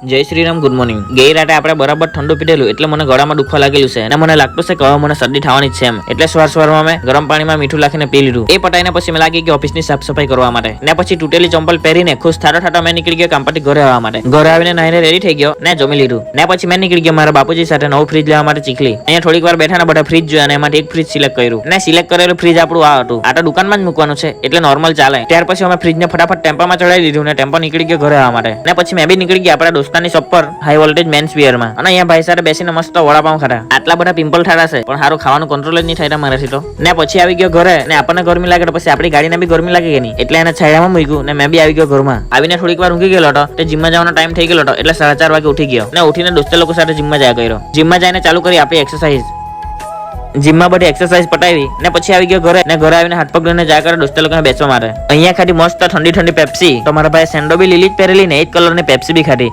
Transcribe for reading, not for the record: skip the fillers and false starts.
જય Shriram, good morning. ગઈ રાતે આપણે બરાબર ઠંડુ પીધેલું એટલે મને ગળામાં દુખવા લાગેલું છે અને મને લાગતું છે કે હવે મને શરદી થવાની જ છે એમ. એટલે સવારમાં મેં ગરમ પાણીમાં મીઠું લાખીને પી લીધું. એ પટાઈને પછી મેં લાગી ગયો ઓફિસની સાફ સફાઈ કરવા માટે ને પછી તૂટેલી ચંપલ પહેરીને ખુશ થાતા મેં નીકળી ગયો કામ પરથી ઘરે આવવા માટે. ઘરે આવીને નાઈને રેડી થઈ ગયો ને જમી લીધું ને પછી મેં નીકળી ગયો મારા બાપુજી સાથે નવું ફ્રીજ લેવા માટે ચીખલી. અહીંયા થોડીક વાર બેઠા ને બધા ફ્રીજ જોયા અને એમાંથી એક ફ્રીજ સિલેક્ટ કર્યું ને સિલેક્ટ કરેલું ફ્રીજ આપણું આ હતું. આ તો દુકાનમાં જ મૂકવાનું છે એટલે નોર્મલ ચાલે. ત્યાર પછી અમે ફ્રીજને ફટાફટ ટેમ્પામાં ચડાવી દીધું ને ટેમ્પો નીકળી ગયો ઘરે આવવા માટે. ને પછી મેં બી નીકળી ગયા આપણા દોસ્તાની શોપ પર હાઈ વોલ્ટેજ મેન્સ વિયરમાં અને અહીંયા ભાઈ સાથે બેસીને મસ્ત વડાપાઉં ખાધા. આટલા બધા પિમ્પલ થયા છે પણ સારું ખાવાનું કંટ્રોલ જ નહીં થાય મારાથી તો. ને પછી આવી ગયો ઘરે ને આપણને ગરમી લાગે તો પછી આપણી ગાડીને બી ગરમી લાગે કે નહીં એટલે એને છાયામાં મૂક્યું ને મેં બી આવી ગયો ઘરમાં. આવીને થોડીક વાર ઊંઘી ગયેલો હતો તે જીમમાં જવાનો ટાઈમ થઈ ગયો હતો એટલે 4:30 વાગે ઉઠી ગયો ને ઉઠીને દોસ્તો લોકો સાથે જીમમાં જયા કર્યો. જીમમાં જઈને ચાલુ કરી આપણી એક્સરસાઇઝ. જીમમાં બધી એક્સરસાઇઝ પટાવી ને પછી આવી ગયો ઘરે ને ઘરે આવીને હાથ પગ ધોઈને જા કરે દોસ્તો લોકોને બેસવા માટે. અહીંયા ખાધી મસ્ત ઠંડી ઠંડી પેપ્સી. તો મારા ભાઈ સેન્ડો બી લીલી જ પહેરેલી ને એ જ કલરની પેપ્સી બી ખાધી.